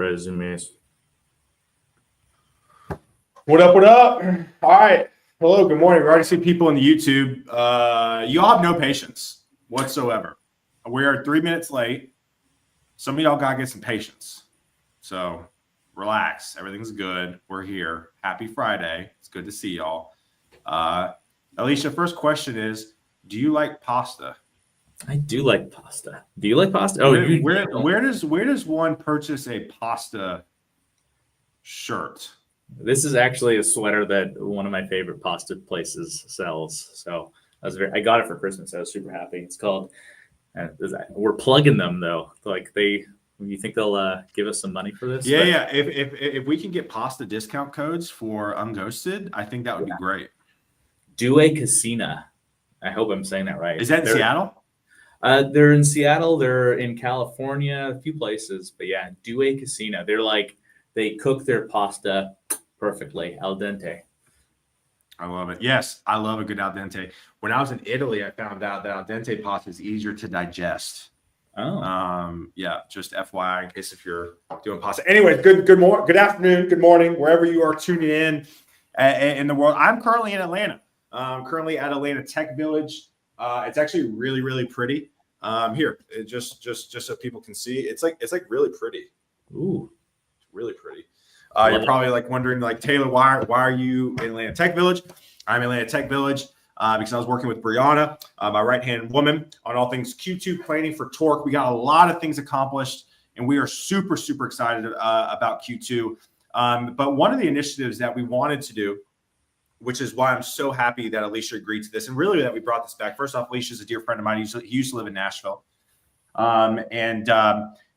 resumes. What up? What up? All right. Hello. Good morning. We already see people in the YouTube. You all have no patience whatsoever. We are 3 minutes late. Some of y'all got to get some patience. So relax. Everything's good. We're here. Happy Friday. It's good to see y'all. Alicia, first question is, do you like pasta? I do like pasta. Do you like pasta? Oh, where does one purchase a pasta shirt? This is actually a sweater that one of my favorite pasta places sells. So I got it for Christmas. I was super happy. It's called. We're plugging them though. Like you think they'll give us some money for this? Yeah. If we can get pasta discount codes for Unghosted, I think that would be great. Due Casina. I hope I'm saying that right. Is that in Seattle? They're in Seattle. They're in California, a few places. But yeah, Due Casina. They cook their pasta perfectly, al dente. I love it. Yes, I love a good al dente. When I was in Italy, I found out that al dente pasta is easier to digest. Oh. Yeah, just FYI, in case if you're doing pasta. Anyway, good morning, good afternoon, good morning, wherever you are tuning in the world. I'm currently in Atlanta. Currently at Atlanta Tech Village. It's actually really, really pretty. Here, just so people can see, it's like really pretty. Ooh, it's really pretty. You're probably like wondering, like, Taylor, why are you in Atlanta Tech Village? I'm in Atlanta Tech Village because I was working with Brianna, my right-hand woman, on all things Q2 planning for Torque. We got a lot of things accomplished, and we are super, super excited about Q2. But one of the initiatives that we wanted to do, which is why I'm so happy that Alicia agreed to this, and really that we brought this back. First off, Alicia is a dear friend of mine. He used to live in Nashville,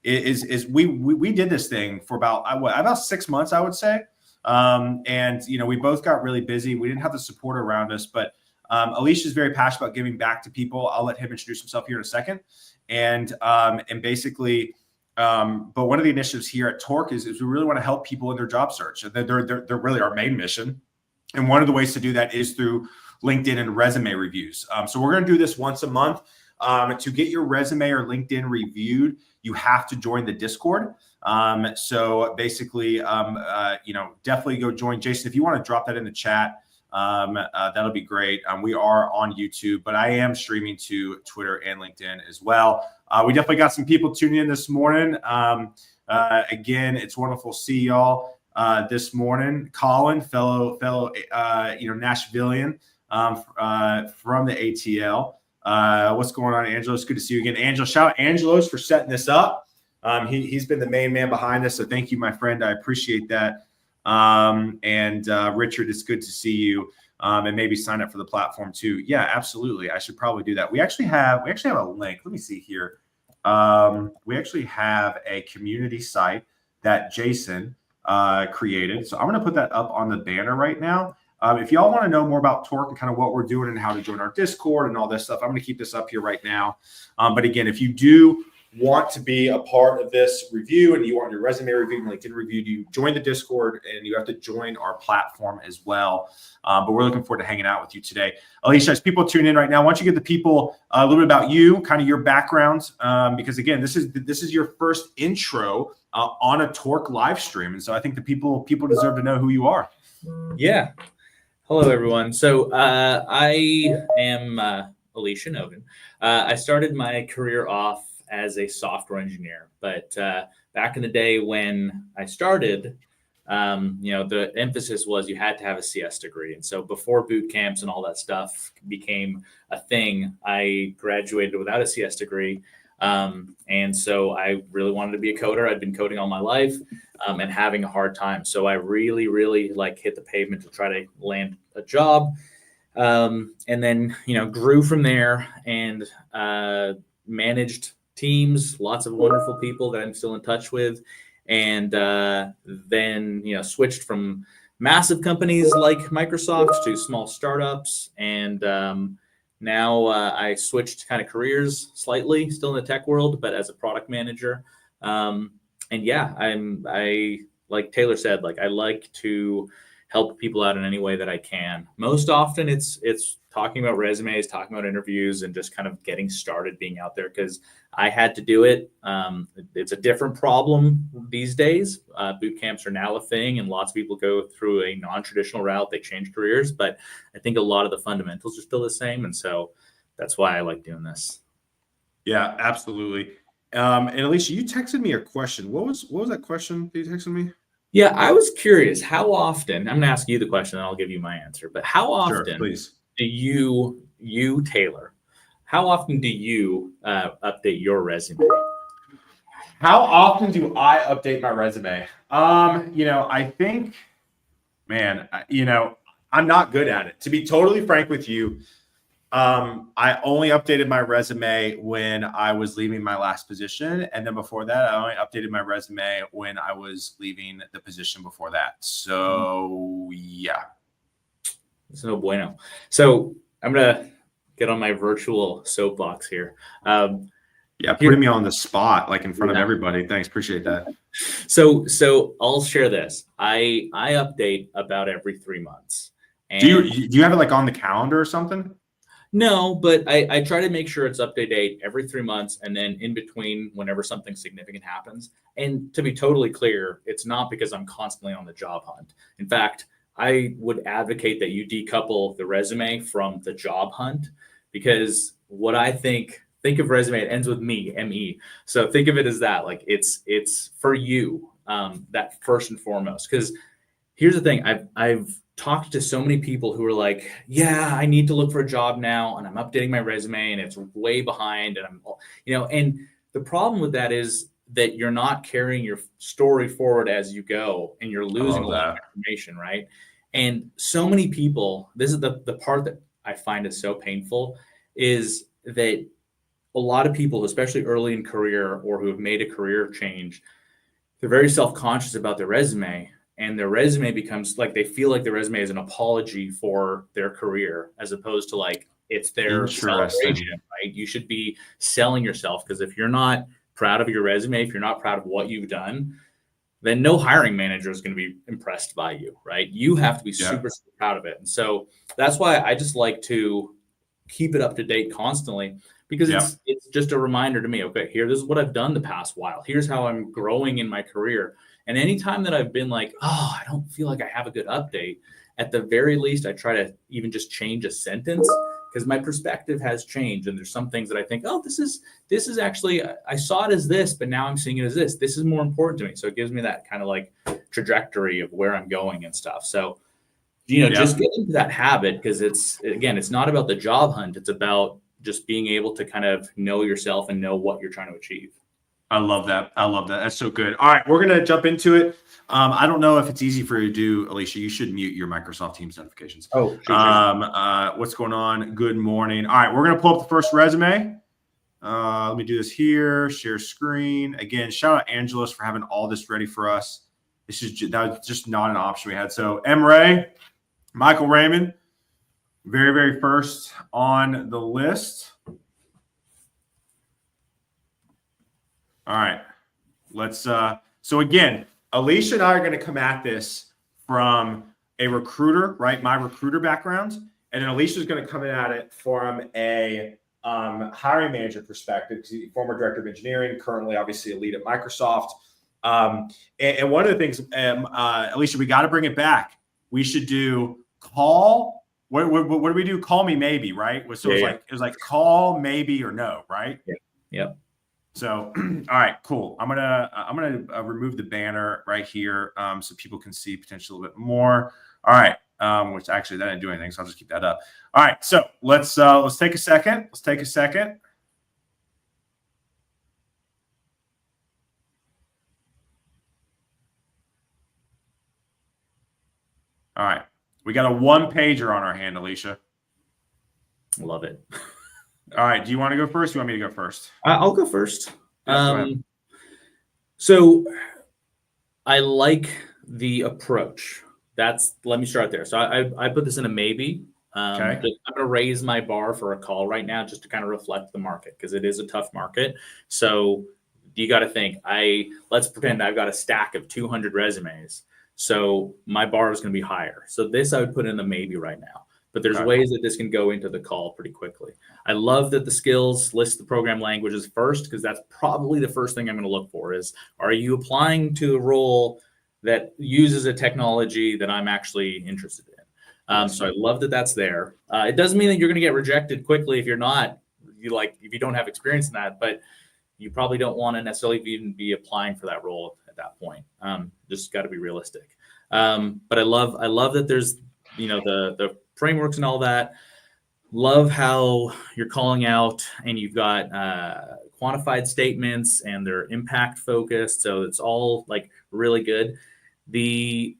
we did this thing for about 6 months, I would say, and we both got really busy. We didn't have the support around us, but Alicia is very passionate about giving back to people. I'll let him introduce himself here in a second, but one of the initiatives here at Torque is we really want to help people in their job search. They're really our main mission. And one of the ways to do that is through LinkedIn and resume reviews. So we're going to do this once a month. To get your resume or LinkedIn reviewed, you have to join the Discord. So basically, definitely go join. Jason, if you want to drop that in the chat, that'll be great. We are on YouTube, but I am streaming to Twitter and LinkedIn as well. We definitely got some people tuning in this morning. Again, it's wonderful to see y'all. This morning, Colin, fellow Nashvilleian from the ATL. What's going on, Angelo? It's good to see you again, Angelo. Shout out Angelos for setting this up. He's been the main man behind this, so thank you, my friend. I appreciate that. Richard, it's good to see you. And maybe sign up for the platform too. Yeah, absolutely. I should probably do that. We actually have a link. Let me see here. We actually have a community site that Jason created. So I'm going to put that up on the banner right now. If y'all want to know more about Torque and kind of what we're doing and how to join our Discord and all this stuff, I'm going to keep this up here right now. But again, if you do want to be a part of this review and you want your resume reviewed and LinkedIn reviewed, you join the Discord and you have to join our platform as well. But we're looking forward to hanging out with you today. Alicia, as people tune in right now, why don't you give the people a little bit about you, kind of your background, because again, this is your first intro on a Torque live stream, and so I think the people deserve to know who you are. Yeah. Hello, everyone. So I am Alicia Nogan. I started my career off as a software engineer, but back in the day when I started, the emphasis was you had to have a CS degree. And so before boot camps and all that stuff became a thing, I graduated without a CS degree. And so I really wanted to be a coder. I'd been coding all my life and having a hard time. So I really, really hit the pavement to try to land a job. And then, grew from there and managed teams, lots of wonderful people that I'm still in touch with. And then, switched from massive companies like Microsoft to small startups. And now I switched kind of careers slightly, still in the tech world, but as a product manager. And yeah, I like Taylor said, I like to help people out in any way that I can. Most often it's talking about resumes, talking about interviews, and just kind of getting started being out there because I had to do it. It's a different problem these days. Boot camps are now a thing, and lots of people go through a non-traditional route. They change careers, but I think a lot of the fundamentals are still the same. And so that's why I like doing this. Yeah, absolutely. And Alicia, you texted me a question. What was that question that you texted me? Yeah, I was curious how often, I'm going to ask you the question and I'll give you my answer, but how Sure, often please. do you, Taylor, how often do you update your resume? How often do I update my resume? I think, man, I'm not good at it. To be totally frank with you, I only updated my resume when I was leaving my last position. And then before that, I only updated my resume when I was leaving the position before that. So, yeah. It's no bueno. So I'm going to get on my virtual soapbox here. Yeah, putting me on the spot, like in front of everybody. Thanks. Appreciate that. So I'll share this. I update about every 3 months. And do you have it like on the calendar or something? No, but I try to make sure it's up to date every 3 months and then in between whenever something significant happens. And to be totally clear, it's not because I'm constantly on the job hunt. In fact, I would advocate that you decouple the resume from the job hunt because what I think of resume, it ends with me, ME. So think of it as that, like it's for you, that first and foremost. Because here's the thing, I've talked to so many people who are like, yeah, I need to look for a job now and I'm updating my resume and it's way behind and and the problem with that is that you're not carrying your story forward as you go and you're losing a lot of information, right? And so many people, this is the part that I find is so painful, is that a lot of people, especially early in career or who have made a career change, they're very self-conscious about their resume, and their resume becomes like they feel like their resume is an apology for their career as opposed to like it's their celebration, right? You should be selling yourself because if you're not proud of your resume, if you're not proud of what you've done, then no hiring manager is going to be impressed by you, right? You have to be super proud of it. And so that's why I just like to keep it up to date constantly because it's just a reminder to me, okay, this is what I've done the past while. Here's how I'm growing in my career. And anytime that I've been like, oh, I don't feel like I have a good update, at the very least, I try to even just change a sentence because my perspective has changed. And there's some things that I think, oh, this is actually, I saw it as this, but now I'm seeing it as this. This is more important to me. So it gives me that kind of like trajectory of where I'm going and stuff. So, just get into that habit because it's not about the job hunt. It's about just being able to kind of know yourself and know what you're trying to achieve. I love that. That's so good. All right, we're going to jump into it. I don't know if it's easy for you to do, Alicia. You should mute your Microsoft Teams notifications. Oh, sure. What's going on? Good morning. All right, we're going to pull up the first resume. Let me do this here. Share screen. Again, shout out Angelos for having all this ready for us. That was just not an option we had. So, Ray, Michael Raymond, very, very first on the list. All right, let's, so again, Alicia and I are going to come at this from a recruiter, right? My recruiter background. And then Alicia is going to come in at it from a hiring manager perspective, because he's former director of engineering, currently obviously a lead at Microsoft. And one of the things, Alicia, we got to bring it back. We should do call. What do we do? Call me maybe, right? So it was like call maybe or no, right? Yeah. So, all right, cool. I'm gonna remove the banner right here so people can see potentially a little bit more. All right, which actually that didn't do anything, so I'll just keep that up. All right, so let's take a second. All right, we got a one-pager on our hand, Alicia. Love it. All right, do you want to go first? Do you want me to go first? I'll go first. Yeah, go so I like the approach. Let me start there. So I put this in a maybe. I'm going to raise my bar for a call right now just to kind of reflect the market because it is a tough market. So you got to think, let's pretend I've got a stack of 200 resumes. So my bar is going to be higher. So this I would put in the maybe right now. But there's Okay. ways that this can go into the call pretty quickly. I love that the skills list the program languages first, because that's probably the first thing I'm going to look for is, are you applying to a role that uses a technology that I'm actually interested in? Yes. So I love that that's there. It doesn't mean that you're going to get rejected quickly if you're not, if you don't have experience in that, but you probably don't want to necessarily even be applying for that role at that point. Just got to be realistic. But I love that there's, the frameworks and all that. Love how you're calling out and you've got quantified statements and they're impact focused. So it's all like really good. The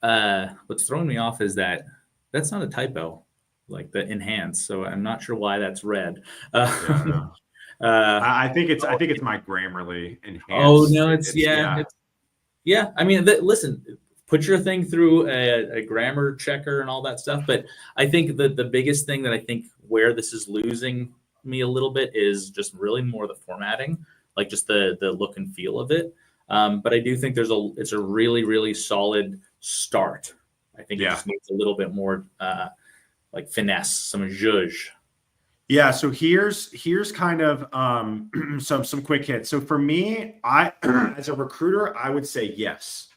what's throwing me off is that that's not a typo, like the enhance. So I'm not sure why that's red. Yeah. I think it's my Grammarly enhanced. Oh no, it's yeah. I mean, listen, put your thing through a grammar checker and all that stuff. But I think that the biggest thing that I think where this is losing me a little bit is just really more the formatting, like just the look and feel of it. But I do think it's a really, really solid start. I think it just needs a little bit more like finesse, some zhuzh. Yeah, so here's kind of some quick hits. So for me, I as a recruiter, I would say yes.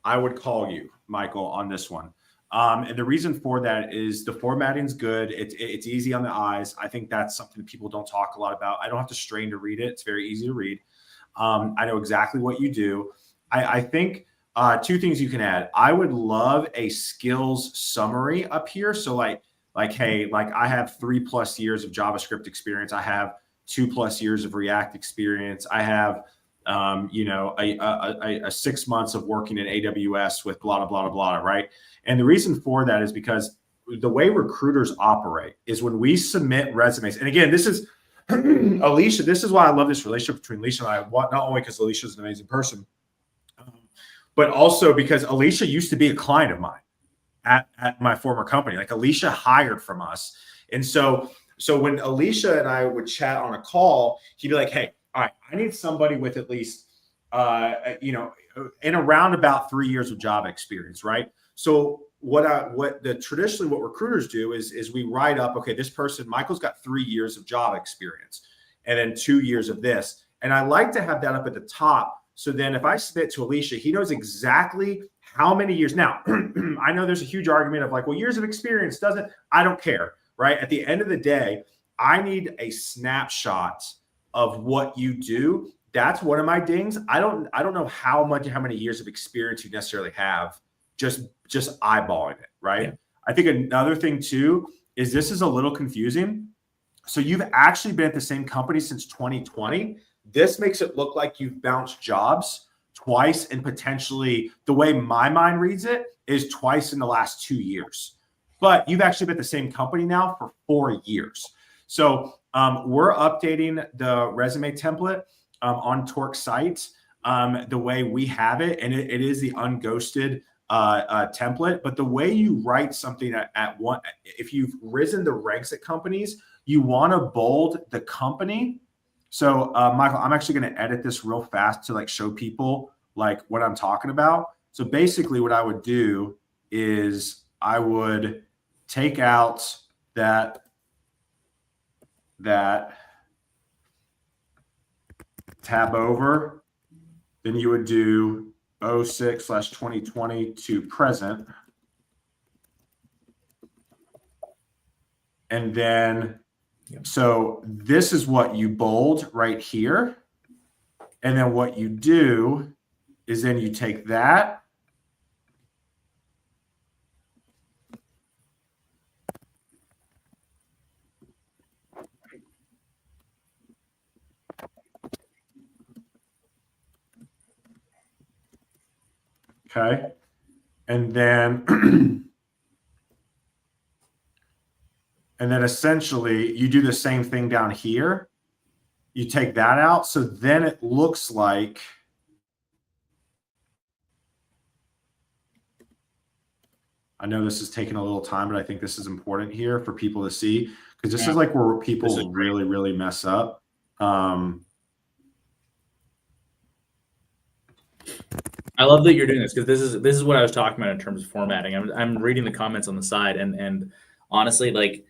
I would call you, Michael, on this one. And the reason for that is the formatting's good. It's easy on the eyes. I think that's something people don't talk a lot about. I don't have to strain to read it. It's very easy to read. I know exactly what you do. I think two things you can add. I would love a skills summary up here. So hey, I have 3+ years of JavaScript experience. I have 2+ years of React experience. I have, a 6 months of working in AWS with blah, blah, blah, blah, right? And the reason for that is because the way recruiters operate is when we submit resumes. And again, this is Alicia. This is why I love this relationship between Alicia and I, not only because Alicia is an amazing person, but also because Alicia used to be a client of mine at my former company. Like Alicia hired from us. And so when Alicia and I would chat on a call, he'd be like, hey, all right, I need somebody with at least, in around about 3 years of job experience, right? So traditionally what recruiters do is we write up, okay, this person, Michael's got 3 years of job experience and then 2 years of this. And I like to have that up at the top. So then if I submit to Alicia, he knows exactly how many years. Now, I know there's a huge argument of like, well, years of experience I don't care, right? At the end of the day, I need a snapshot of what you do. That's one of my dings. I don't know how many years of experience you necessarily have just eyeballing it, right? Yeah. I think another thing too is this is a little confusing. So you've actually been at the same company since 2020. This makes it look like you've bounced jobs twice, and potentially, the way my mind reads it, is twice in the last 2 years. But you've actually been at the same company now for 4 years. So we're updating the resume template on Torque's site the way we have it, and it is the Unghosted template. But the way you write something at one, if you've risen the ranks at companies, you want to bold the company. So Michael, I'm actually going to edit this real fast to show people what I'm talking about. So basically what I would do is I would take out that tab over, then you would do 06/2020 to present. And then, so this is what you bold right here. And then what you do is then you take that. Okay. And then essentially you do the same thing down here. You take that out. So then it looks like I know this is taking a little time, but I think this is important here for people to see, because this is where people really, really mess up. I love that you're doing this because this is what I was talking about in terms of formatting. I'm reading the comments on the side, and honestly, like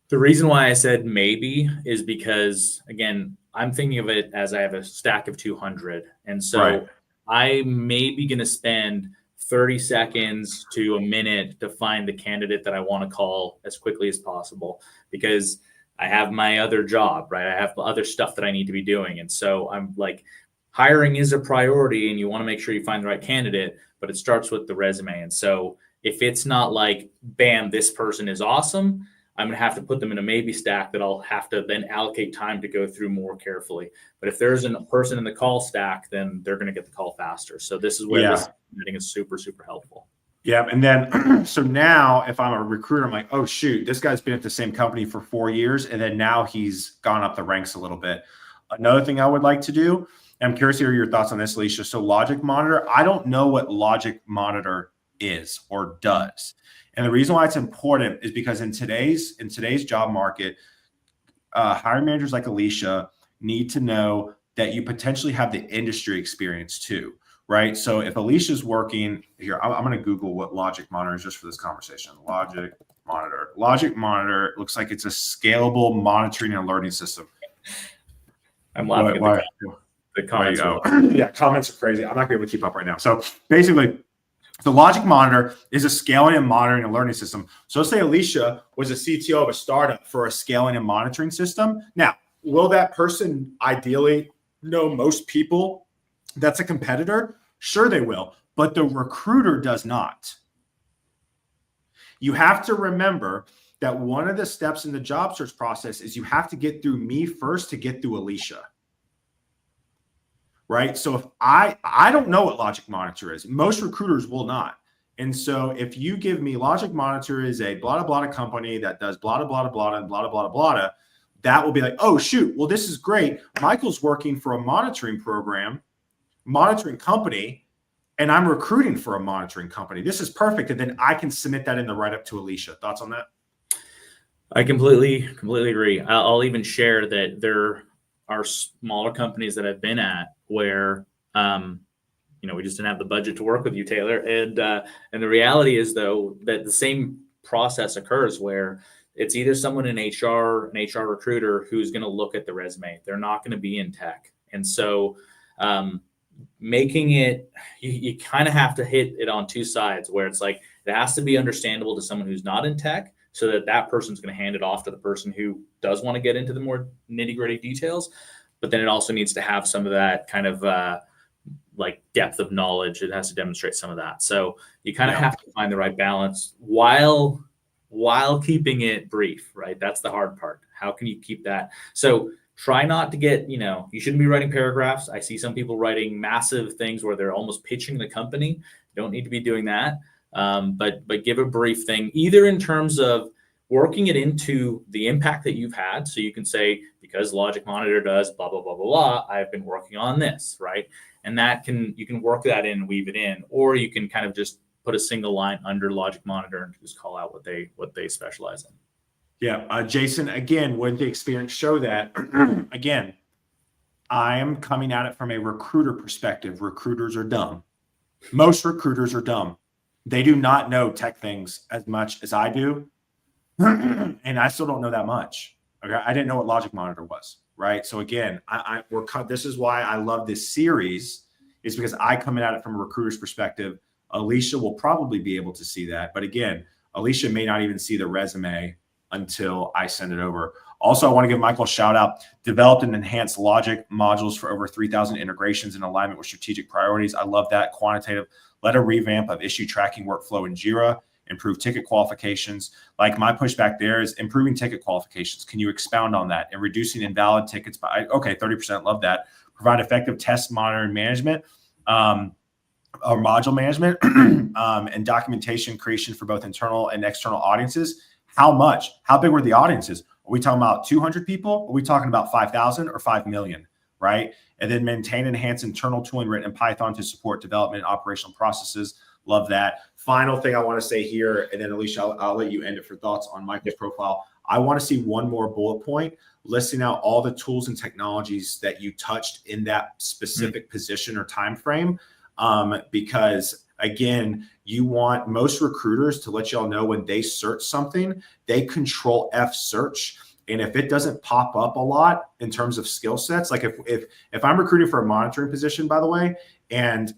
the reason why I said maybe is because again, I'm thinking of it as I have a stack of 200, and Right. so I may be going to spend 30 seconds to a minute to find the candidate that I want to call as quickly as possible because I have my other job, right? I have other stuff that I need to be doing, and so I'm like hiring is a priority and you want to make sure you find the right candidate, but it starts with the resume. And so if it's not like, bam, this person is awesome, I'm going to have to put them in a maybe stack that I'll have to then allocate time to go through more carefully. But if there's a person in the call stack, then they're going to get the call faster. So this is where Yeah. this meeting is super, super helpful. Yeah. And then, so now if I'm a recruiter, I'm like, oh, shoot, this guy's been at the same company for 4 years. And then now he's gone up the ranks a little bit. Another thing I would like to do, and I'm curious to hear your thoughts on this, Alicia. So Logic Monitor, I don't know what Logic Monitor is or does. And the reason why it's important is because in today's job market, hiring managers like Alicia need to know that you potentially have the industry experience too, right? So if Alicia's working here, I'm going to Google what Logic Monitor is just for this conversation. Logic Monitor looks like it's a scalable monitoring and alerting system. I'm laughing at the comments. Yeah, comments are crazy. I'm not going to be able to keep up right now. So basically, the Logic Monitor is a scaling and monitoring and learning system. So let's say Alicia was a CTO of a startup for a scaling and monitoring system. Now, will that person ideally know most people that's a competitor? Sure, they will, but the recruiter does not. You have to remember that one of the steps in the job search process is you have to get through me first to get through Alicia. Right. So if I don't know what Logic Monitor is, most recruiters will not. And so if you give me Logic Monitor is a blah, blah, blah company that does blah, blah, blah, blah, and blah, blah, blah, blah, that will be like, oh, shoot. Well, this is great. Michael's working for a monitoring company, and I'm recruiting for a monitoring company. This is perfect. And then I can submit that in the write-up to Alicia. Thoughts on that? I completely agree. I'll even share that there are smaller companies that I've been at where, we just didn't have the budget to work with you, Taylor. And the reality is, though, that the same process occurs where it's either someone in HR, an HR recruiter, who's going to look at the resume. They're not going to be in tech. And so making it, you kind of have to hit it on two sides where it's like it has to be understandable to someone who's not in tech so that person's going to hand it off to the person who does want to get into the more nitty-gritty details. But then it also needs to have some of that kind of like depth of knowledge. It has to demonstrate some of that. So you kind of have to find the right balance while keeping it brief, right? That's the hard part. How can you keep that? So try not to get, you shouldn't be writing paragraphs. I see some people writing massive things where they're almost pitching the company. You don't need to be doing that. But give a brief thing, either in terms of working it into the impact that you've had. So you can say, because Logic Monitor does blah, blah, blah, blah, blah, I've been working on this, right? And you can work that in, weave it in, or you can kind of just put a single line under Logic Monitor and just call out what they specialize in. Yeah. Jason, again, wouldn't the experience show that? Again, I am coming at it from a recruiter perspective. Recruiters are dumb. Most recruiters are dumb. They do not know tech things as much as I do. And I still don't know that much. Okay. I didn't know what Logic Monitor was. Right. So again, this is why I love this series, is because I come at it from a recruiter's perspective. Alicia will probably be able to see that. But again, Alicia may not even see the resume until I send it over. Also, I want to give Michael a shout out. Developed and enhanced Logic modules for over 3,000 integrations in alignment with strategic priorities. I love that. Quantitative. Led a revamp of issue tracking workflow in Jira. Improve ticket qualifications. Like my pushback there is improving ticket qualifications. Can you expound on that? And reducing invalid tickets by, 30%. Love that. Provide effective test monitoring management. Or module management and documentation creation for both internal and external audiences. How much? How big were the audiences? Are we talking about 200 people? Are we talking about 5,000 or 5 million? Right? And then maintain and enhance internal tooling written in Python to support development and operational processes. Love that. Final thing I want to say here, and then Alicia, I'll let you end it for thoughts on Michael's profile. I want to see one more bullet point listing out all the tools and technologies that you touched in that specific position or time frame. because again, you want most recruiters to let y'all know when they search something, they control F search. And if it doesn't pop up a lot in terms of skill sets, like if I'm recruiting for a monitoring position, by the way, and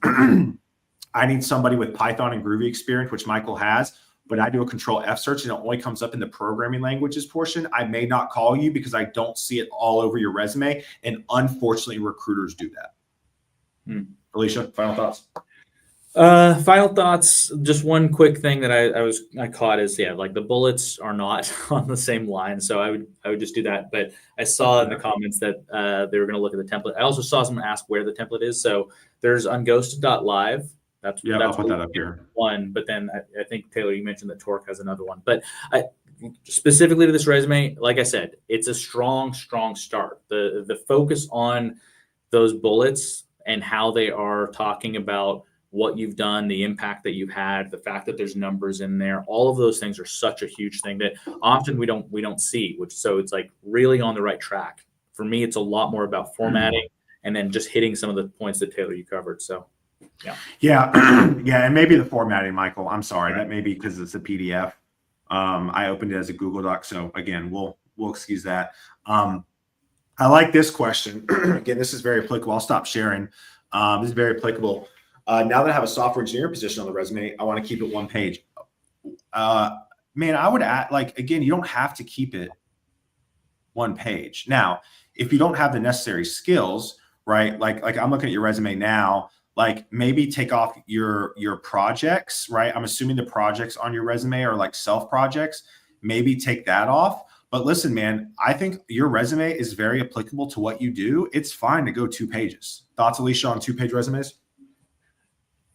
I need somebody with Python and Groovy experience, which Michael has, but I do a control F search and it only comes up in the programming languages portion, I may not call you because I don't see it all over your resume. And unfortunately, recruiters do that. Alicia, final thoughts? Final thoughts. Just one quick thing that I caught is like the bullets are not on the same line, so I would just do that. But I saw in the comments that they were going to look at the template. I also saw someone ask where the template is. So there's unghosted.live. That's I'll put that up here. One, but then I think Taylor, you mentioned that Torque has another one. But specifically to this resume, like I said, it's a strong start. The focus on those bullets and how they are talking about what you've done, the impact that you've had, the fact that there's numbers in there, all of those things are such a huge thing that often we don't see. So it's like really on the right track. For me, it's a lot more about formatting and then just hitting some of the points that Taylor you covered. So. Yeah, and maybe the formatting, Michael. I'm sorry, that may be because it's a PDF. I opened it as a Google Doc, so again, we'll excuse that. I like this question. Again, this is very applicable. I'll stop sharing. This is very applicable. Now that I have a software engineer position on the resume, I want to keep it one page. Man, I would add, again, you don't have to keep it one page. Now, if you don't have the necessary skills, right? Like I'm looking at your resume now. Maybe take off your projects, right? I'm assuming the projects on your resume are like self projects. Maybe take that off. But listen, man, I think your resume is very applicable to what you do. It's fine to go 2 pages. Thoughts, Alicia, on 2-page resumes?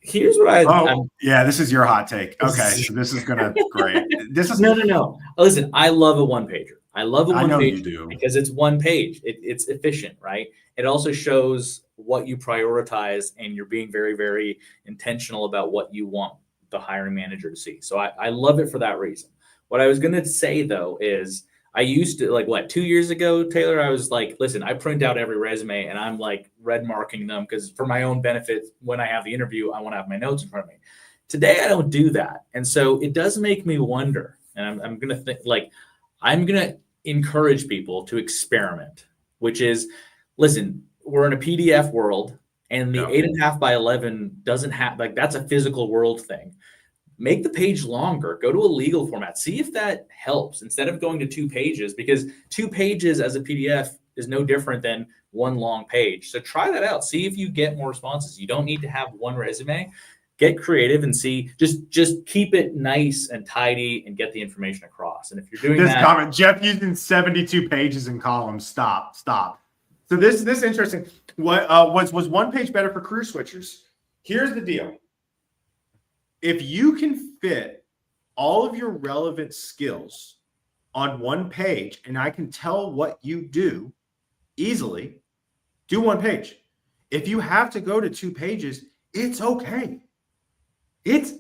Here's what yeah, this is your hot take. Okay, so this is gonna great. This is no. Listen, I love a one-pager. I love a one-pager because it's one page. It's efficient, right? It also shows what you prioritize, and you're being very, very intentional about what you want the hiring manager to see. So I love it for that reason. What I was going to say though is I used to 2 years ago, Taylor, I was like, listen, I print out every resume and I'm like red marking them because for my own benefit, when I have the interview, I want to have my notes in front of me. Today, I don't do that. And so it does make me wonder, and I'm going to think I'm going to encourage people to experiment, which is, listen, we're in a PDF world and the 8.5 by 11 doesn't have that's a physical world thing. Make the page longer, go to a legal format, see if that helps instead of going to 2 pages, because 2 pages as a PDF is no different than one long page. So try that out. See if you get more responses. You don't need to have one resume. Get creative and see, just keep it nice and tidy and get the information across. And if you're doing that, comment, Jeff using 72 pages in columns. Stop. So this is interesting. What was 1 page better for career switchers? Here's the deal. If you can fit all of your relevant skills on 1 page, and I can tell what you do easily, do 1 page. If you have to go to 2 pages, it's okay. It's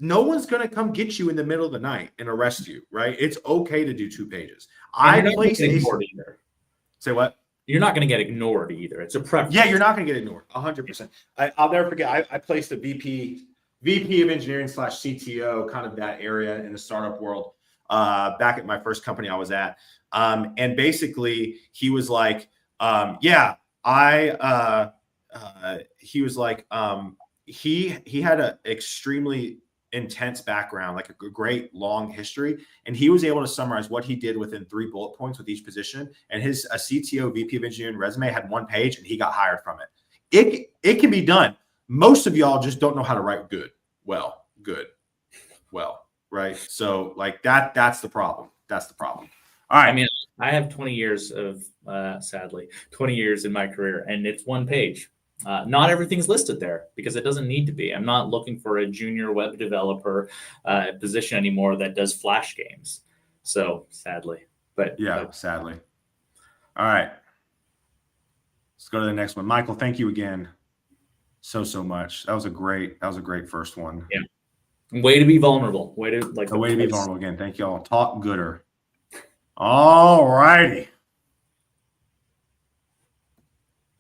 no one's going to come get you in the middle of the night and arrest you, right? It's okay to do 2 pages. Say what? You're not going to get ignored either. It's a preference. Yeah, you're not going to get ignored. 100%. I'll never forget. I placed a VP of engineering / CTO, kind of that area in the startup world, back at my first company I was at. And basically he was like, he was like, he had an extremely intense background, like a great long history. And he was able to summarize what he did within 3 bullet points with each position. And a CTO VP of engineering resume had 1 page and he got hired from it. It can be done. Most of y'all just don't know how to write good, right? So that's the problem. That's the problem. All right. I mean, I have 20 years of, sadly, 20 years in my career, and it's 1 page. Not everything's listed there because it doesn't need to be. I'm not looking for a junior web developer position anymore that does Flash games. So sadly, sadly. All right. Let's go to the next one. Michael, thank you again so much. That was a great first one. Yeah. Way to be vulnerable. Way to be vulnerable again. Thank you all. Talk gooder. All righty.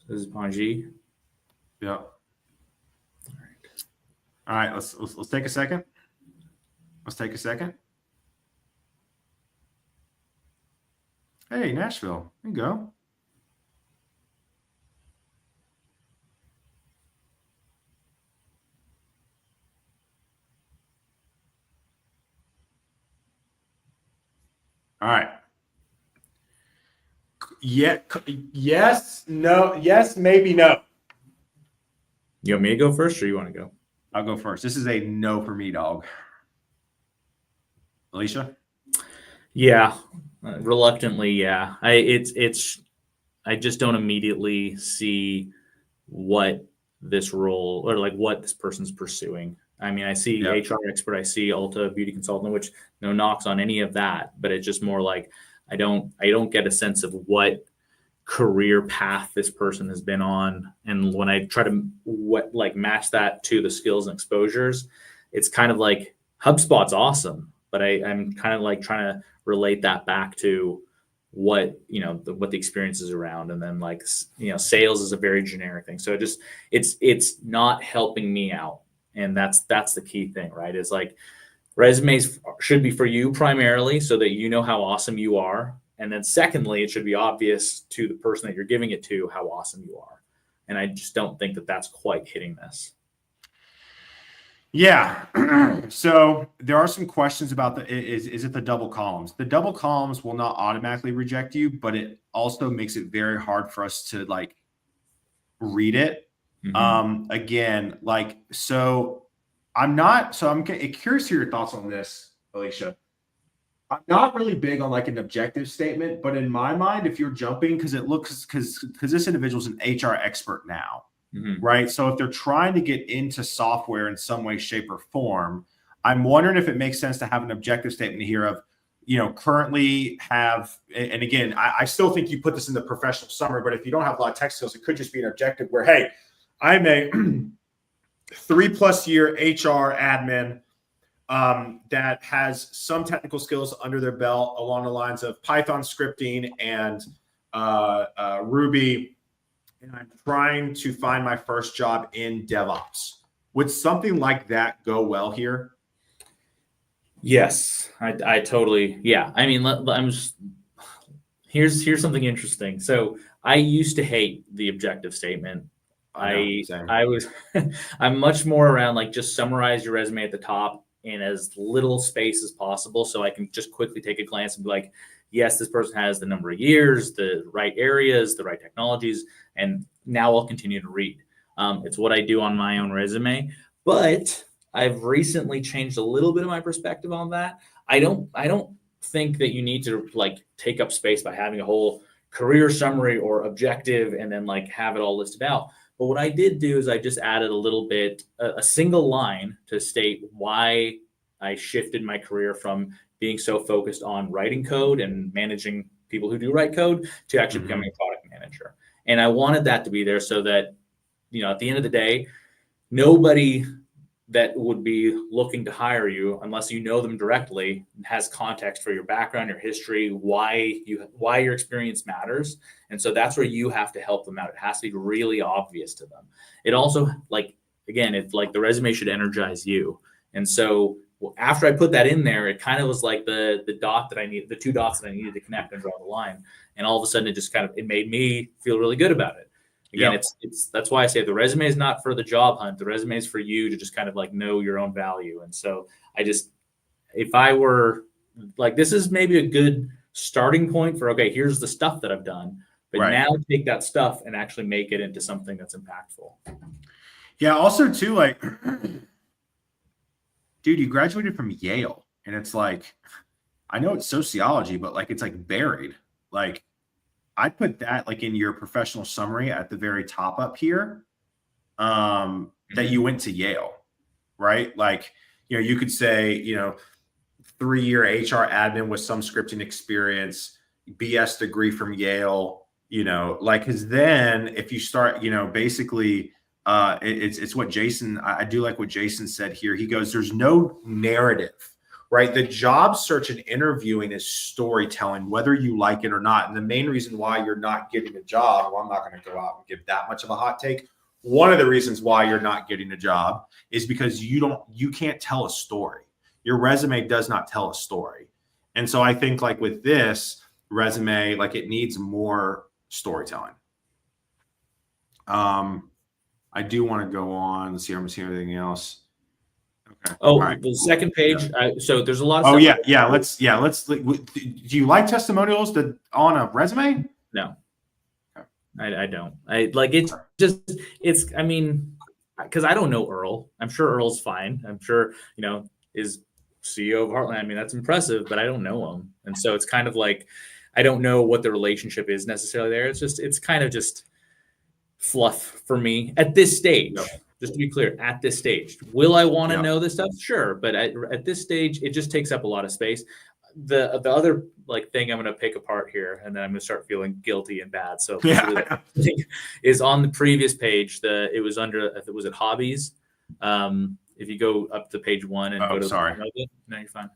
This is Panji. Yeah. All right, let's take a second. Let's take a second. Hey, Nashville, there you go. All right. Yeah. Yes. No. Yes. Maybe no. You want me to go first, or you want to go? I'll go first. This is a no for me, dog. Alicia? Yeah, reluctantly, yeah. I just don't immediately see what this role or like what this person's pursuing. I mean, I see Yeah. HR expert, I see Ulta beauty consultant, which no knocks on any of that, but it's just more like I don't get a sense of what career path this person has been on. And when I try to match that to the skills and exposures, it's kind of like HubSpot's awesome, but I'm kind of like trying to relate that back to what what the experience is around, and then sales is a very generic thing. So it's not helping me out, and that's the key thing, right? Is like resumes should be for you primarily so that you know how awesome you are. And then secondly, it should be obvious to the person that you're giving it to how awesome you are. And I just don't think that that's quite hitting this. Yeah. So there are some questions about is it the double columns? The double columns will not automatically reject you, but it also makes it very hard for us to like read it. Again, like, so I'm curious to hear your thoughts on this, Alicia. I'm not really big on like an objective statement, but in my mind, if you're jumping, because this individual's an HR expert now, right? So if they're trying to get into software in some way, shape, or form, I'm wondering if it makes sense to have an objective statement here of, currently have, and again, I still think you put this in the professional summary, but if you don't have a lot of tech skills, it could just be an objective where, hey, I'm a 3+ year HR admin that has some technical skills under their belt along the lines of Python scripting and Ruby. And I'm trying to find my first job in DevOps. Would something like that go well here? Yes, I totally, yeah. I mean, here's something interesting. So I used to hate the objective statement. I was I'm much more around like just summarize your resume at the top in as little space as possible, so I can just quickly take a glance and be like, yes, this person has the number of years, the right areas, the right technologies, and now I'll continue to read. It's what I do on my own resume, but I've recently changed a little bit of my perspective on that. I don't think that you need to like take up space by having a whole career summary or objective and then like have it all listed out. But what I did do is I just added a little bit, a single line to state why I shifted my career from being so focused on writing code and managing people who do write code to actually becoming a product manager. And I wanted that to be there so that, at the end of the day, nobody that would be looking to hire you, unless you know them directly, has context for your background, your history, why your experience matters. And so that's where you have to help them out. It has to be really obvious to them. It also, it's like the resume should energize you. And so after I put that in there, it kind of was like the two dots that I needed to connect and draw the line. And all of a sudden it made me feel really good about it. Again, it's that's why I say the resume is not for the job hunt. The resume is for you to just kind of like know your own value. And so if I were like, this is maybe a good starting point for, okay, here's the stuff that I've done, but now take that stuff and actually make it into something that's impactful. Yeah. Also too, like, dude, you graduated from Yale, and it's like, I know it's sociology, but like, it's like buried. Like, I'd put that like in your professional summary at the very top up here, that you went to Yale, right? Like, you could say, 3-year HR admin with some scripting experience, BS degree from Yale, because then if you start, basically, it's what Jason, I do like what Jason said here. He goes, there's no narrative. Right. The job search and interviewing is storytelling, whether you like it or not. And the main reason why you're not getting a job, well, I'm not going to go out and give that much of a hot take. one of the reasons why you're not getting a job is because you can't tell a story. Your resume does not tell a story. And so I think like with this resume, like it needs more storytelling. I do want to go on. Let's see. I'm seeing everything else. Okay. Oh, All right. the second page. So there's a lot of Oh stuff. yeah. Let's. Do you like testimonials on a resume? No, Okay. I don't. I like it's just it's. I mean, because I don't know Earl. I'm sure Earl's fine. I'm sure is CEO of Heartland. I mean, that's impressive, but I don't know him, and so it's kind of like I don't know what the relationship is necessarily there. It's kind of just fluff for me at this stage. Yep. Just to be clear, at this stage, will I want to Yep. know this stuff? Sure, but at this stage, it just takes up a lot of space. The other like thing I'm going to pick apart here, and then I'm going to start feeling guilty and bad. So is on the previous page. It was under was it hobbies. If you go up to page 1 and go to sorry. the bottom of it, no, you're fine.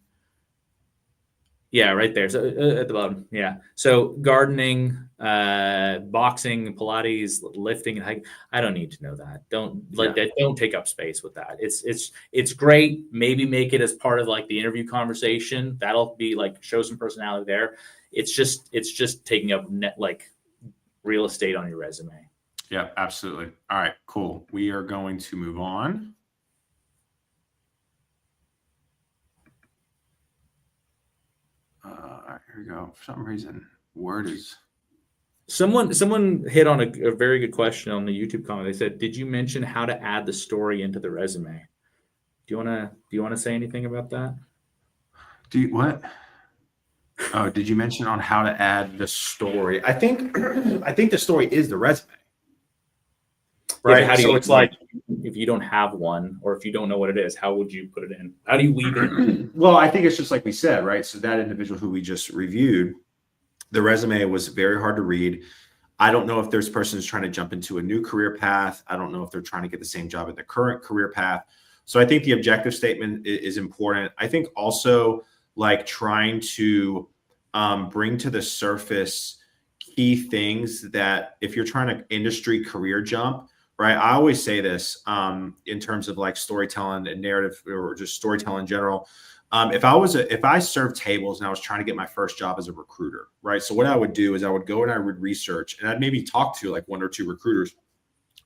Yeah, right there. So at the bottom. Yeah. So gardening, boxing, Pilates, lifting, and hiking. I don't need to know that. Don't take up space with that. It's great. Maybe make it as part of like the interview conversation. That'll be like show some personality there. It's just taking up like real estate on your resume. Yeah, absolutely. All right, cool. We are going to move on. All right, here we go. For some reason, Word is. Someone hit on a very good question on the YouTube comment. They said, "Did you mention how to add the story into the resume?" Do you wanna say anything about that? What? Oh, did you mention on how to add the story? I think the story is the resume. Right. How do so you, it's like if you don't have one, or if you don't know what it is, how would you put it in? How do you weave it in? Well, I think it's just like we said, right? So that individual who we just reviewed, the resume was very hard to read. I don't know if this person is trying to jump into a new career path. I don't know if they're trying to get the same job in the current career path. So I think the objective statement is important. I think also like trying to bring to the surface key things that if you're trying to industry career jump, right? I always say this in terms of like storytelling and narrative or just storytelling in general. If I served tables and I was trying to get my first job as a recruiter, right? So what I would do is I would go and I would research and I'd maybe talk to like 1 or 2 recruiters.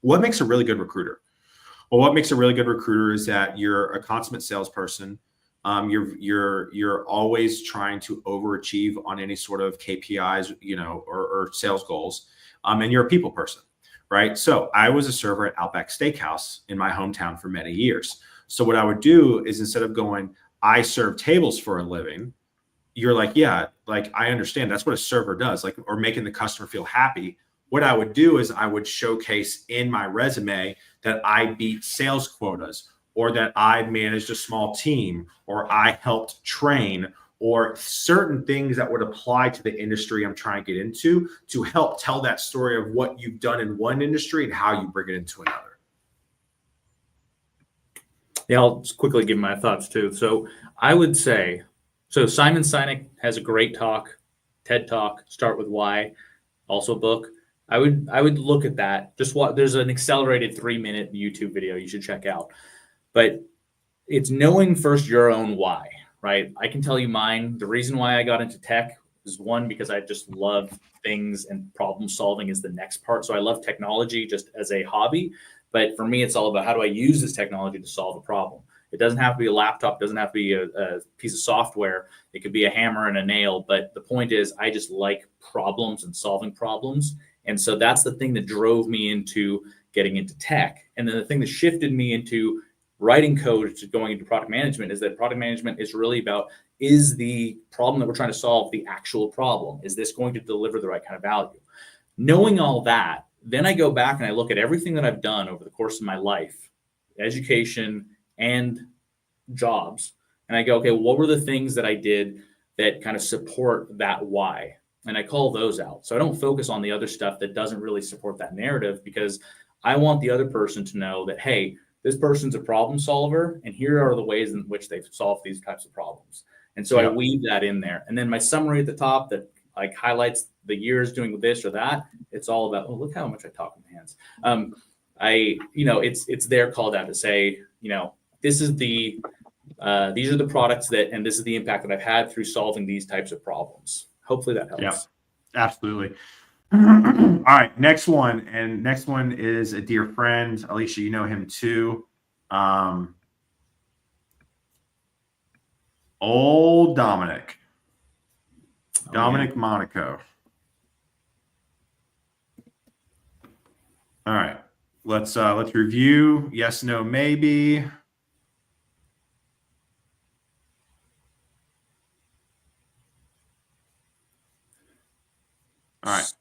What makes a really good recruiter? Well, what makes a really good recruiter is that you're a consummate salesperson. You're always trying to overachieve on any sort of KPIs, or sales goals. And you're a people person, right? So I was a server at Outback Steakhouse in my hometown for many years. So what I would do is instead of going, I serve tables for a living, you're like, yeah, like I understand that's what a server does, like, or making the customer feel happy. What I would do is I would showcase in my resume that I beat sales quotas, or that I managed a small team, or I helped train, or certain things that would apply to the industry I'm trying to get into to help tell that story of what you've done in one industry and how you bring it into another. Yeah, I'll just quickly give my thoughts too. So I would say, Simon Sinek has a great talk, TED Talk, Start With Why, also a book. I would look at that. There's an accelerated 3-minute YouTube video you should check out. But it's knowing first your own why, right? I can tell you mine. The reason why I got into tech is one, because I just love things and problem solving is the next part. So I love technology just as a hobby. But for me, it's all about how do I use this technology to solve a problem. It doesn't have to be a laptop, doesn't have to be a piece of software. It could be a hammer and a nail. But the point is, I just like problems and solving problems. And so that's the thing that drove me into getting into tech. And then the thing that shifted me into writing code to going into product management is that product management is really about, is the problem that we're trying to solve the actual problem? Is this going to deliver the right kind of value? Knowing all that, then I go back and I look at everything that I've done over the course of my life, education and jobs. And I go, okay, what were the things that I did that kind of support that why? And I call those out. So I don't focus on the other stuff that doesn't really support that narrative, because I want the other person to know that, hey, this person's a problem solver, and here are the ways in which they've solved these types of problems. And so I weave that in there. And then my summary at the top that like highlights the years doing this or that, it's all about, oh, look how much I talk with my hands. it's their call out to say, this is these are the products and this is the impact that I've had through solving these types of problems. Hopefully that Yeah, helps. absolutely. All right, next one. And next one is a dear friend. Alicia, you know him too. Old Dominic. Dominic Monaco. All right. Let's review. Yes, no, maybe. All right.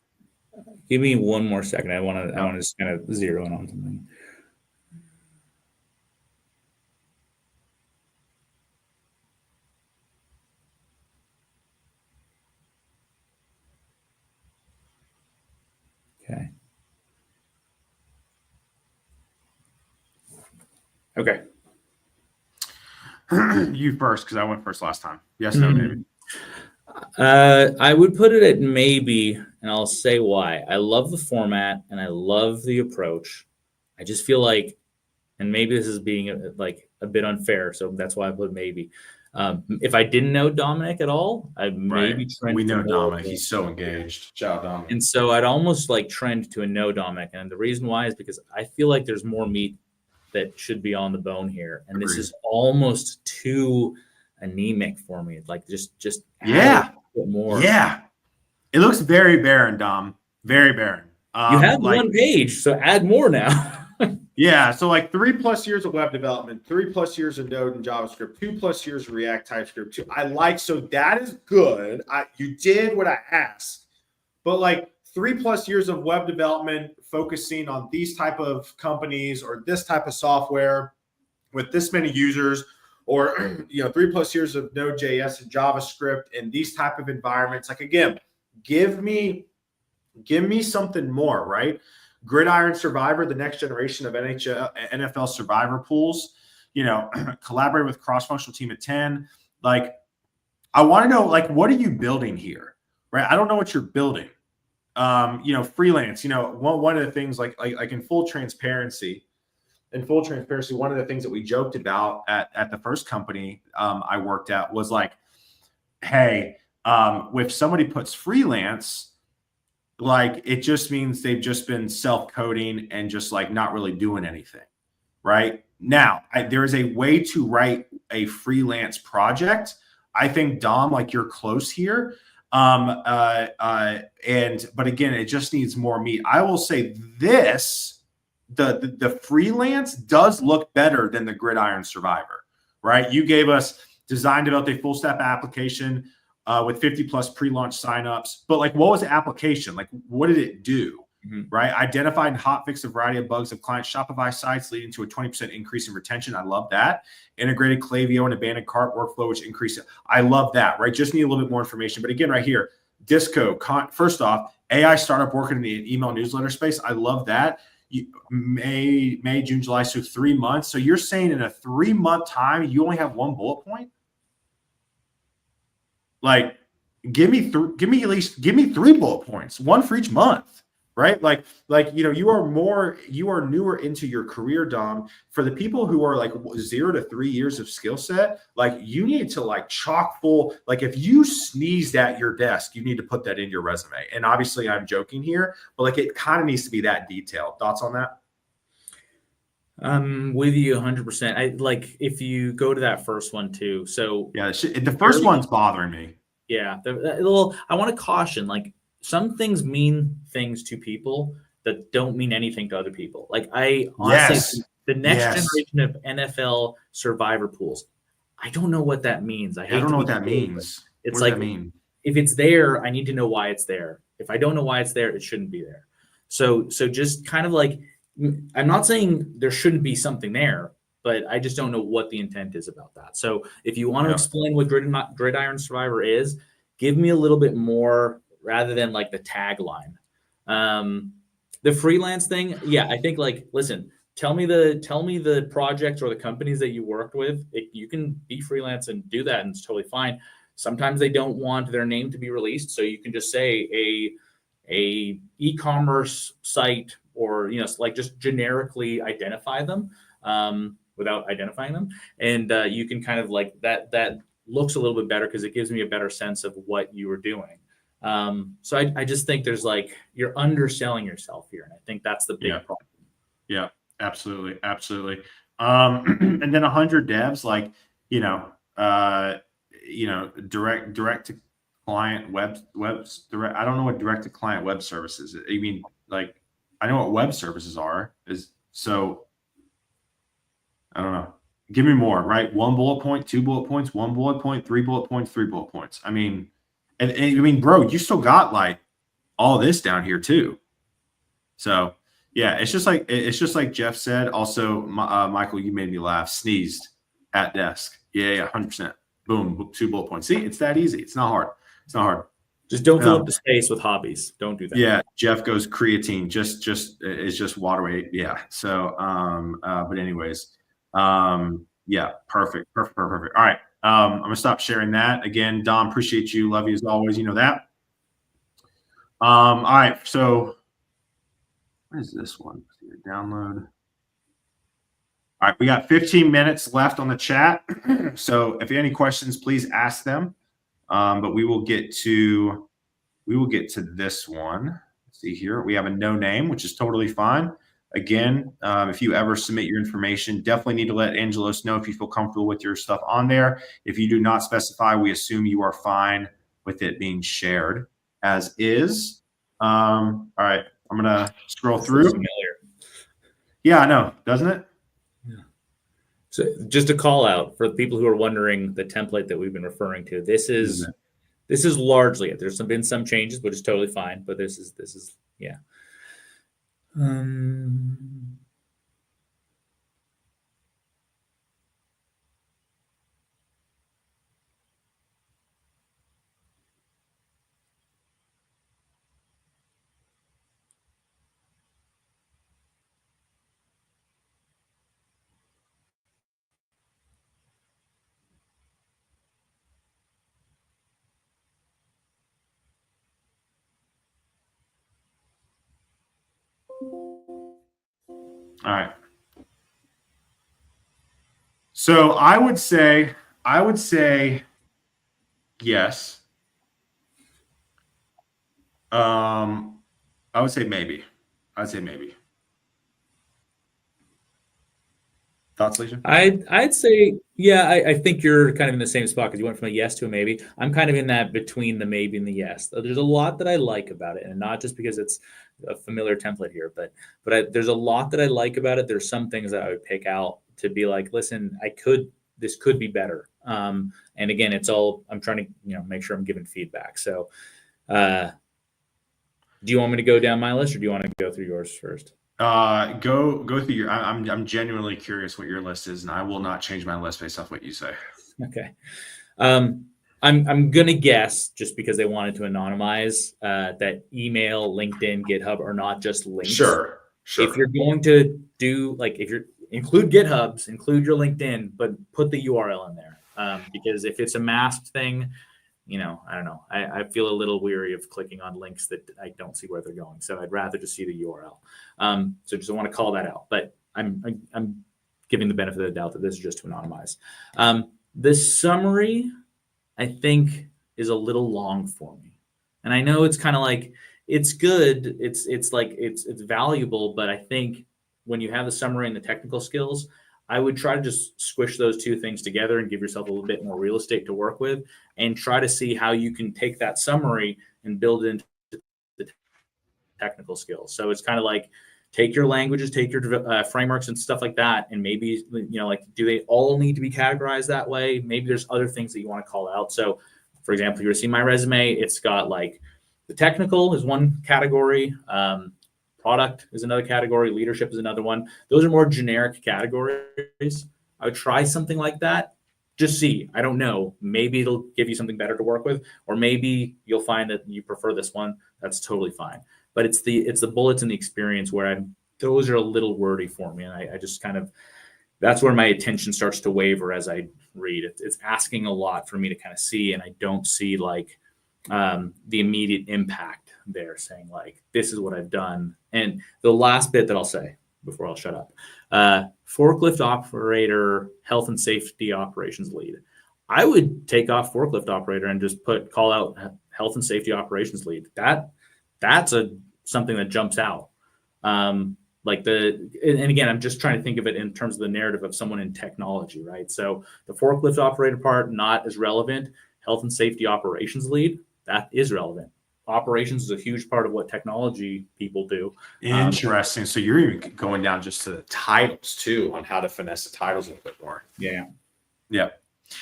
Give me one more second. I want to just kind of zero in on something. Okay. Okay. You first, because I went first last time. Yes, no, maybe. I would put it at maybe, and I'll say why. I love the format and I love the approach. I just feel like, and maybe this is being a bit unfair, so that's why I put maybe. If I didn't know Dominic at all, I'd maybe trend. We to know more Dominic. He's so engaged. Ciao, Dominic. And so I'd almost like trend to a no Dominic, and the reason why is because I feel like there's more meat that should be on the bone here, and this is almost too anemic for me. Like just yeah, a bit more. Yeah, it looks very barren, Dom. Very barren. You have one page, so add more now. Yeah, so like 3+ years of web development, 3+ years of Node and JavaScript, 2+ years of React, TypeScript. So that is good. You did what I asked, but like 3+ years of web development, focusing on these type of companies or this type of software with this many users, or 3+ years of Node.js and JavaScript in these type of environments. Like, again, give me something more, right? Gridiron Survivor, the next generation of NFL Survivor pools, collaborate with cross-functional team at 10. Like, I want to know, like, what are you building here, right? I don't know what you're building. Freelance, one of the things like in full transparency, one of the things that we joked about at the first company I worked at was like, hey, if somebody puts freelance, like, it just means they've just been self-coding and just like not really doing anything. Right now, there is a way to write a freelance project. I think, Dom, like, you're close here. But again, it just needs more meat. I will say this: the freelance does look better than the Gridiron Survivor, right? You gave us design, develop a full stack application with 50+ pre-launch signups. But like, what was the application? Like, what did it do? Mm-hmm. Right? Identified and hotfixed a variety of bugs of client Shopify sites, leading to a 20% increase in retention. I love that. Integrated Klaviyo and abandoned cart workflow, which increased it. I love that, right? Just need a little bit more information. But again, right here, Disco, first off, AI startup working in the email newsletter space. I love that. May, June, July, so 3 months. So you're saying in a 3-month time, you only have one bullet point? Like, give me 3 bullet points, one for each month, right? You are newer into your career, Dom. For the people who are like 0 to 3 years of skill set, like, you need to like chock full. Like, if you sneezed at your desk, you need to put that in your resume. And obviously I'm joking here, but like, it kind of needs to be that detailed. Thoughts on that? I'm with you 100%. I like, if you go to that first one too. So yeah, the first one's bothering me. Yeah. I want to caution, like, some things mean things to people that don't mean anything to other people. Like, I honestly, the next generation of NFL Survivor pools, I don't know what that means. I don't know what that means. It's like, if it's there, I need to know why it's there. If I don't know why it's there, it shouldn't be there. So just kind of like, I'm not saying there shouldn't be something there, but I just don't know what the intent is about that. So if you want to explain what Gridiron Survivor is, give me a little bit more rather than like the tagline. The freelance thing, yeah, I think, like, listen, tell me the projects or the companies that you worked with. You can be freelance and do that, and it's totally fine. Sometimes they don't want their name to be released, so you can just say a e-commerce site or like just generically identify them without identifying them, and you can kind of like that looks a little bit better because it gives me a better sense of what you were doing. So I just think there's like you're underselling yourself here, and I think that's the big problem. Yeah, absolutely, absolutely. And then 100 devs, like direct to client direct. I don't know what direct to client web services. I mean, like I know what web services are. So I don't know. Give me more, right? 1 bullet point, 2 bullet points, 1 bullet point, 3 bullet points, 3 bullet points. I mean, and I mean, bro, you still got like all this down here too. So yeah, it's just like Jeff said. Also, Michael, you made me laugh. Sneezed at desk. Yeah, 100%. Boom, 2 bullet points. See, it's that easy. It's not hard. It's not hard. Just don't fill up the space with hobbies. Don't do that. Yeah, Jeff goes creatine. It's just water weight. Yeah. So, but anyways, yeah, perfect. All right. I'm gonna stop sharing that. Again, Dom, appreciate you. Love you as always. You know that. All right. So what is this one? Download. All right, we got 15 minutes left on the chat. So if you have any questions, please ask them. But we will get to this one. Let's see here. We have a no name, which is totally fine. Again, if you ever submit your information, definitely need to let Angelos know if you feel comfortable with your stuff on there. If you do not specify, we assume you are fine with it being shared as is. All right, I'm gonna scroll through. Yeah, I know, doesn't it? Yeah. So just a call out for the people who are wondering the template that we've been referring to. This is largely it. There's been some changes, which is totally fine, but this is yeah. All right. So I would say yes. I would say maybe. I'd say maybe. Thoughts, Leisha? I'd say, yeah, I think you're kind of in the same spot because you went from a yes to a maybe. I'm kind of in that between the maybe and the yes. There's a lot that I like about it, and not just because it's a familiar template here, but there's a lot that I like about it. There's some things that I would pick out to be like, listen, this could be better. And again, I'm trying to make sure I'm giving feedback. So, do you want me to go down my list, or do you want to go through yours first? Go through your. I'm genuinely curious what your list is, and I will not change my list based off what you say. Okay. I'm gonna guess, just because they wanted to anonymize, that email, LinkedIn, GitHub are not just links. Sure. If you're going to do include GitHubs, include your LinkedIn, but put the URL in there, because if it's a masked thing, I don't know. I feel a little weary of clicking on links that I don't see where they're going. So I'd rather just see the URL. So just want to call that out. But I'm giving the benefit of the doubt that this is just to anonymize. This summary, I think, is a little long for me. And I know it's kind of like, it's good. It's valuable. But I think when you have the summary and the technical skills, I would try to just squish those two things together and give yourself a little bit more real estate to work with, and try to see how you can take that summary and build it into the technical skills. So it's kind of like, take your languages, take your frameworks and stuff like that, and maybe, do they all need to be categorized that way? Maybe there's other things that you want to call out. So, for example, if you were to see my resume, it's got like the technical is one category, product is another category, leadership is another one. Those are more generic categories. I would try something like that. Just see. I don't know. Maybe it'll give you something better to work with, or maybe you'll find that you prefer this one. That's totally fine. But it's the bullets and the experience where those are a little wordy for me, and I just kind of, that's where my attention starts to waver as I read. It's asking a lot for me to kind of see, and I don't see like the immediate impact there saying like, this is what I've done. And the last bit that I'll say before I'll shut up, forklift operator, health and safety operations lead. I would take off forklift operator and just call out health and safety operations lead. That's something that jumps out. And again, I'm just trying to think of it in terms of the narrative of someone in technology, right? So the forklift operator part, not as relevant. Health and safety operations lead, that is relevant. Operations is a huge part of what technology people do. Interesting. So you're even going down just to the titles too, on how to finesse the titles a little bit more. Yeah. Yeah.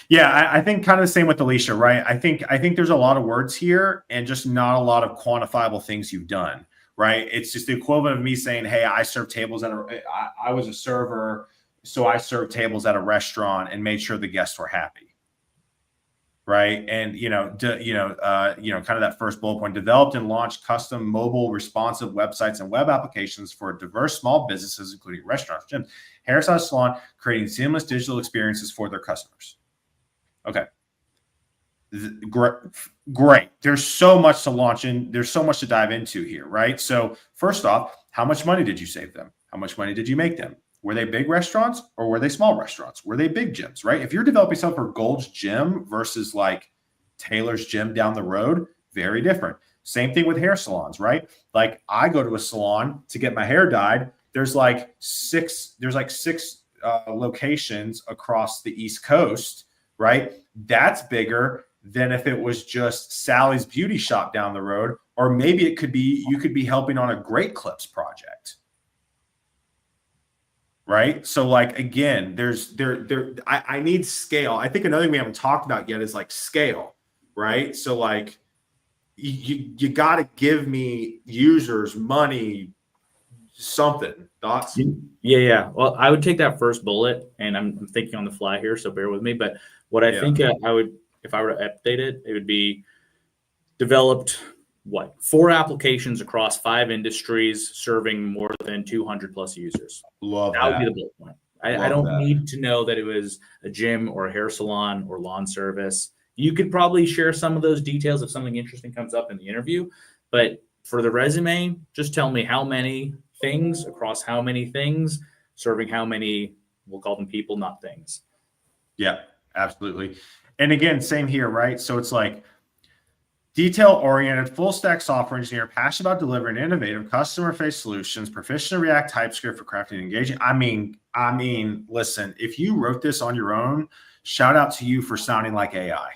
Yeah, I think kind of the same with Alicia, right? I think there's a lot of words here and just not a lot of quantifiable things you've done, right? It's just the equivalent of me saying, hey, I served tables I was a server, so I served tables at a restaurant and made sure the guests were happy, right? And kind of that first bullet point: developed and launched custom mobile responsive websites and web applications for diverse small businesses, including restaurants, gyms, hairstyle salon, creating seamless digital experiences for their customers. Okay. Great. There's so much to launch in. There's so much to dive into here, right? So first off, how much money did you save them? How much money did you make them? Were they big restaurants or were they small restaurants? Were they big gyms, right? If you're developing something for Gold's Gym versus like Taylor's Gym down the road, very different. Same thing with hair salons, right? Like I go to a salon to get my hair dyed. There's like six locations across the East Coast, right? That's bigger than if it was just Sally's beauty shop down the road, or maybe you could be helping on a Great Clips project, right? So like, again, I need scale. I think another thing we haven't talked about yet is like scale, right? So like you got to give me users, money, something. Thoughts? Yeah. Well, I would take that first bullet, and I'm thinking on the fly here, so bear with me. But what I think I would, if I were to update it, it would be developed 4 applications across 5 industries, serving more than 200 plus users. Love that. Would be the bullet point. I don't need to know that it was a gym or a hair salon or lawn service. You could probably share some of those details if something interesting comes up in the interview, but for the resume, just tell me how many things across how many things, serving how many, we'll call them people, not things. Yeah, absolutely. And again, same here, right? So it's like detail-oriented, full-stack software engineer, passionate about delivering innovative customer-facing solutions, proficient in React, TypeScript for crafting and engaging. I mean, listen, if you wrote this on your own, shout out to you for sounding like AI.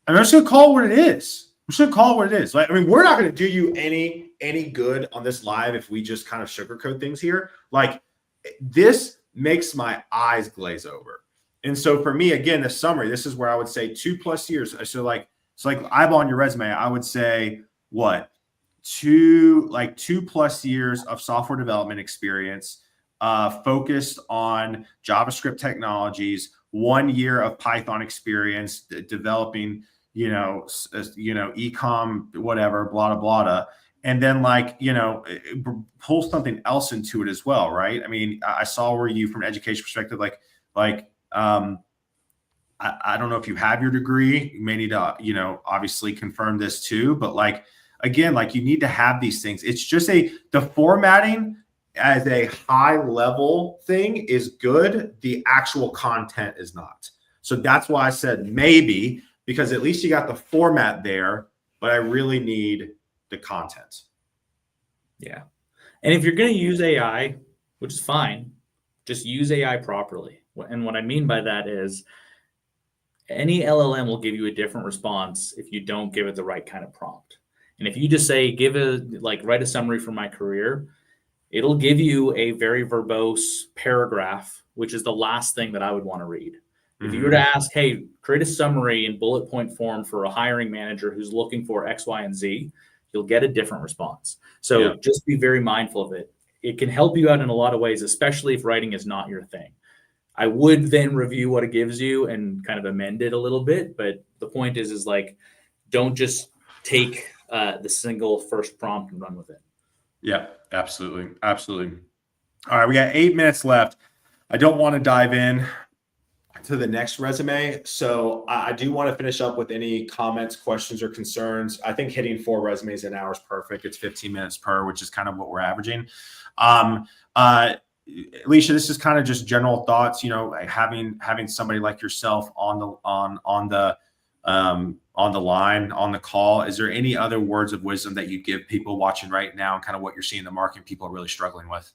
I'm just going to call it what it is. I'm just going to call it what it is. Like, I mean, we're not going to do you any good on this live if we just kind of sugarcoat things here. Like, this makes my eyes glaze over. And so for me, again, the summary, this is where I would say 2+ years. So like eyeball on your resume, I would say what? 2+ years of software development experience, focused on JavaScript technologies, 1 year of Python experience, developing, e-com, whatever, blah, blah, blah. And then pull something else into it as well, right? I mean, I saw where you, from an education perspective, I don't know if you have your degree. You may need to, obviously confirm this too. But again, you need to have these things. It's just the formatting as a high level thing is good. The actual content is not. So that's why I said maybe, because at least you got the format there, but I really need the content. Yeah. And if you're going to use AI, which is fine, just use AI properly. And what I mean by that is any LLM will give you a different response if you don't give it the right kind of prompt. And if you just say, write a summary for my career, it'll give you a very verbose paragraph, which is the last thing that I would want to read. Mm-hmm. If you were to ask, hey, create a summary in bullet point form for a hiring manager who's looking for X, Y, and Z, you'll get a different response. So just be very mindful of it. It can help you out in a lot of ways, especially if writing is not your thing. I would then review what it gives you and kind of amend it a little bit. But the point is don't just take the single first prompt and run with it. Yeah, absolutely. Absolutely. All right. We got 8 minutes left. I don't want to dive in to the next resume. So I do want to finish up with any comments, questions, or concerns. I think hitting 4 resumes an hour is perfect. It's 15 minutes per, which is kind of what we're averaging. Alicia, this is kind of just general thoughts. You know, like having somebody like yourself on the line, on the call. Is there any other words of wisdom that you give people watching right now, and kind of what you're seeing in the market people are really struggling with?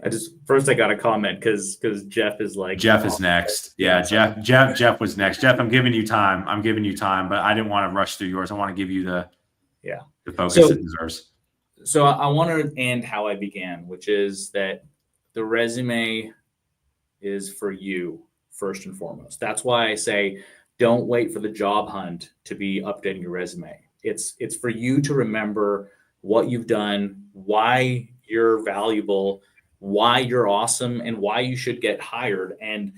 I got a comment because Jeff is like, Jeff is next. Yeah, Jeff was next. Jeff, I'm giving you time, but I didn't want to rush through yours. I want to give you the focus it deserves. So I want to end how I began, which is that the resume is for you first and foremost. That's why I say don't wait for the job hunt to be updating your resume. It's for you to remember what you've done, why you're valuable, why you're awesome, and why you should get hired. And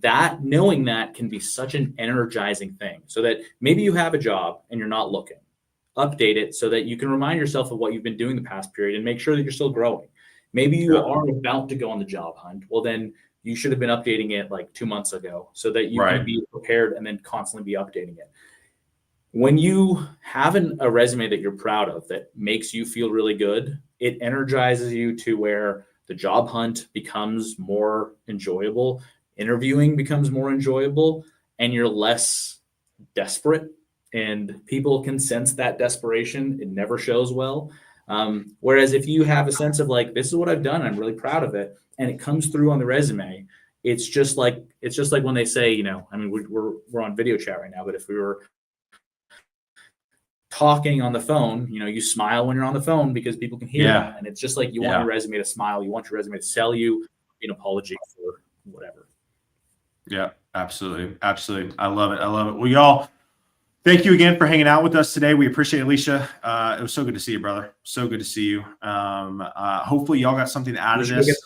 that, knowing that, can be such an energizing thing. So that maybe you have a job and you're not looking. Update it so that you can remind yourself of what you've been doing the past period and make sure that you're still growing. Maybe you are about to go on the job hunt. Well, then you should have been updating it like 2 months ago so that you can be prepared and then constantly be updating it. When you have a resume that you're proud of, that makes you feel really good, it energizes you to where the job hunt becomes more enjoyable, interviewing becomes more enjoyable, and you're less desperate. And people can sense that desperation. It never shows well. Whereas if you have a sense of like, this is what I've done, I'm really proud of it, and it comes through on the resume, it's just like when they say, you know, I mean, we're on video chat right now, but if we were talking on the phone, you know, you smile when you're on the phone because people can hear that. And it's just like you want your resume to smile. You want your resume to sell you an apology for whatever. Yeah, absolutely. Absolutely. I love it. Well, y'all, thank you again for hanging out with us today. We appreciate it, Alicia. It was so good to see you, brother. So good to see you. Hopefully y'all got something out of this.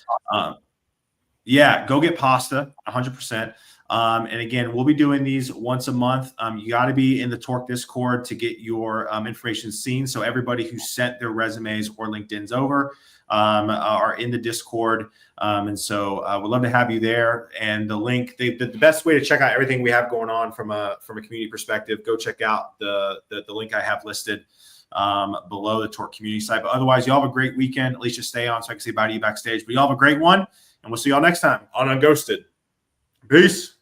Yeah, go get pasta, 100%. And again, we'll be doing these once a month. You got to be in the Torque Discord to get your information seen. So everybody who sent their resumes or LinkedIn's over are in the Discord. And so we'd love to have you there. And the link, the best way to check out everything we have going on from a community perspective, go check out the link I have listed below the Torque community site. But otherwise, y'all have a great weekend. Alicia, stay on so I can say bye to you backstage. But y'all have a great one. And we'll see y'all next time on Unghosted. Peace.